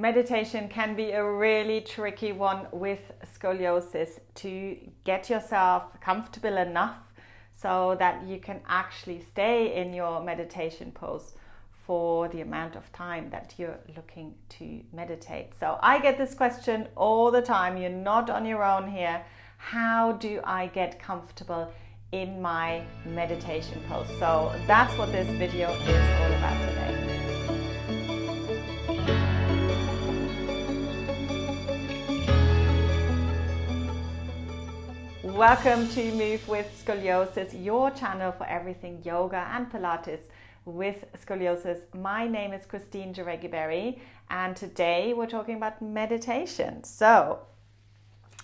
Meditation can be a really tricky one with scoliosis to get yourself comfortable enough so that you can actually stay in your meditation pose for the amount of time that you're looking to meditate. So I get this question all the time. You're not on your own here. How do I get comfortable in my meditation pose? So that's what this video is all about today. Welcome to Move with Scoliosis, your channel for everything yoga and Pilates with scoliosis. My name is Christine Jareggi-Berry, and today we're talking about meditation. So,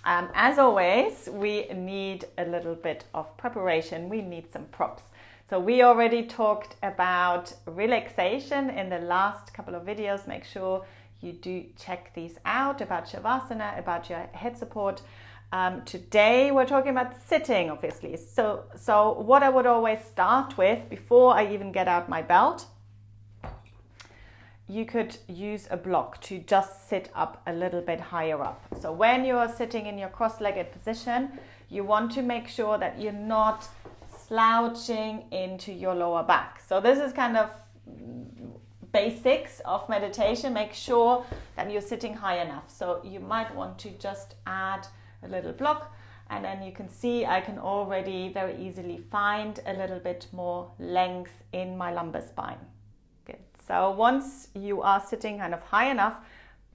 as always, we need a little bit of preparation. We need some props. So we already talked about relaxation in the last couple of videos. Make sure you do check these out, about Shavasana, about your head support. Today we're talking about sitting, obviously. So what I would always start with before I even get out my belt, you could use a block to just sit up a little bit higher up. So when you are sitting in your cross-legged position, you want to make sure that you're not slouching into your lower back. So this is kind of basics of meditation. Make sure that you're sitting high enough. So you might want to just add a little block, and then you can see I can already very easily find a little bit more length in my lumbar spine. Good. So once you are sitting kind of high enough,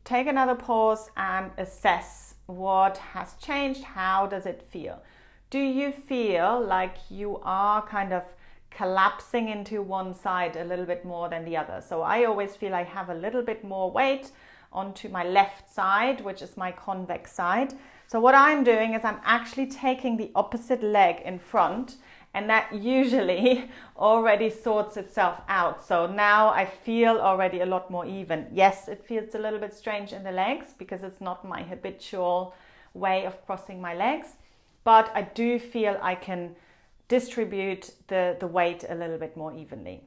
take another pause and assess what has changed. How does it feel? Do you feel like you are kind of collapsing into one side a little bit more than the other? So I always feel I have a little bit more weight onto my left side, which is my convex side. So what I'm doing is I'm actually taking the opposite leg in front, and that usually already sorts itself out. So now I feel already a lot more even. Yes, it feels a little bit strange in the legs because it's not my habitual way of crossing my legs, but I do feel I can distribute the weight a little bit more evenly.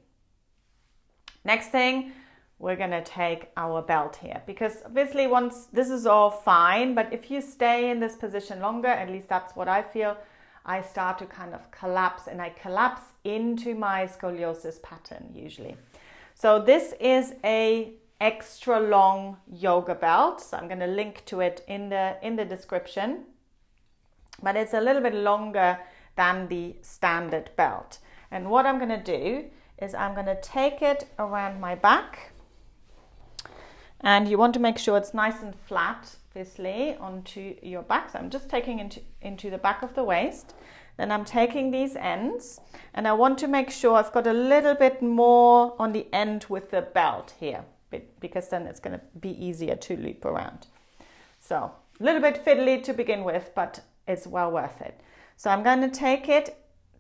Next thing, we're going to take our belt here, because obviously once this is all fine, but if you stay in this position longer, at least that's what I feel, I start to kind of collapse, and I collapse into my scoliosis pattern usually. So this is a extra long yoga belt. So I'm going to link to it in the description, but it's a little bit longer than the standard belt. And what I'm going to do is I'm going to take it around my back. And you want to make sure it's nice and flat, obviously, onto your back. So I'm just taking into the back of the waist. Then I'm taking these ends, and I want to make sure I've got a little bit more on the end with the belt here, because then it's going to be easier to loop around. So a little bit fiddly to begin with, but it's well worth it. So I'm going to take it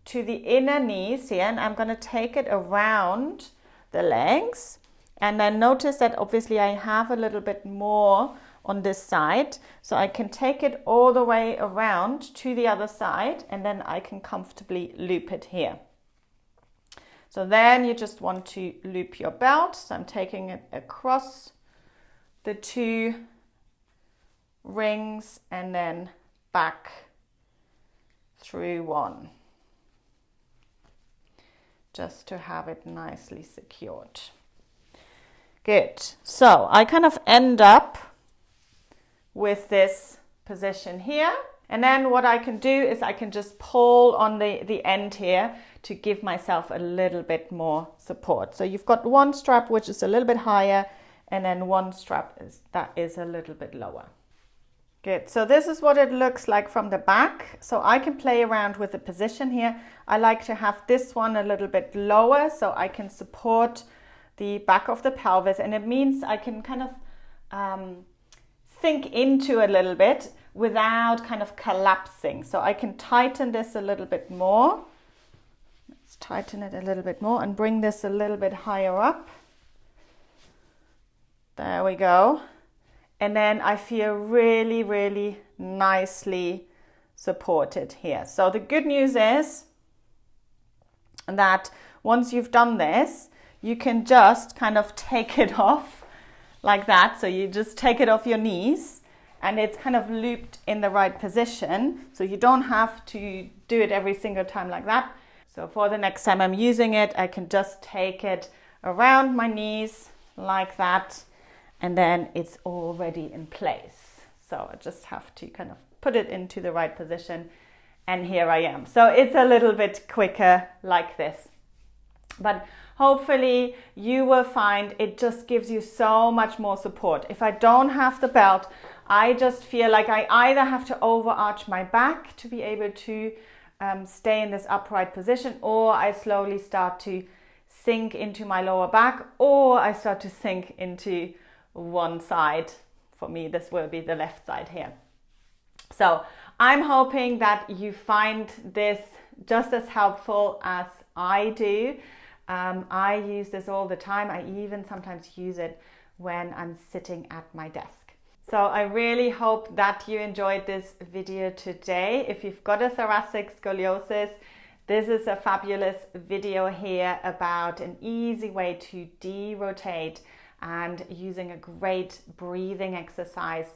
to the inner knees here, and I'm going to take it around the legs. And then notice that obviously I have a little bit more on this side, so I can take it all the way around to the other side, and then I can comfortably loop it here. So then you just want to loop your belt. So I'm taking it across the two rings and then back through one, just to have it nicely secured. Good. So I kind of end up with this position here. And then what I can do is I can just pull on the end here to give myself a little bit more support. So you've got one strap which is a little bit higher, and then one strap that is a little bit lower. Good. So this is what it looks like from the back. So I can play around with the position here. I like to have this one a little bit lower so I can support the back of the pelvis, and it means I can kind of sink into a little bit without kind of collapsing. So I can tighten this a little bit more. Let's tighten it a little bit more and bring this a little bit higher up. There we go. And then I feel really, really nicely supported here. So the good news is that once you've done this, you can just kind of take it off like that. So you just take it off your knees and it's kind of looped in the right position. So you don't have to do it every single time like that. So for the next time I'm using it, I can just take it around my knees like that, and then it's already in place. So I just have to kind of put it into the right position, and here I am. So it's a little bit quicker like this. But hopefully you will find it just gives you so much more support. If I don't have the belt, I just feel like I either have to overarch my back to be able to stay in this upright position, or I slowly start to sink into my lower back, or I start to sink into one side. For me, this will be the left side here. So I'm hoping that you find this just as helpful as I do. I use this all the time. I even sometimes use it when I'm sitting at my desk. So I really hope that you enjoyed this video today. If you've got a thoracic scoliosis, this is a fabulous video here about an easy way to derotate and using a great breathing exercise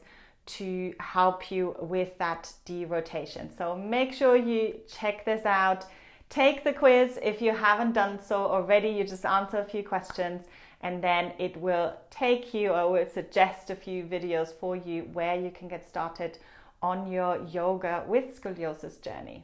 to help you with that derotation. So make sure you check this out. Take the quiz if you haven't done so already. You just answer a few questions, and then it will take you, or will suggest a few videos for you where you can get started on your yoga with scoliosis journey.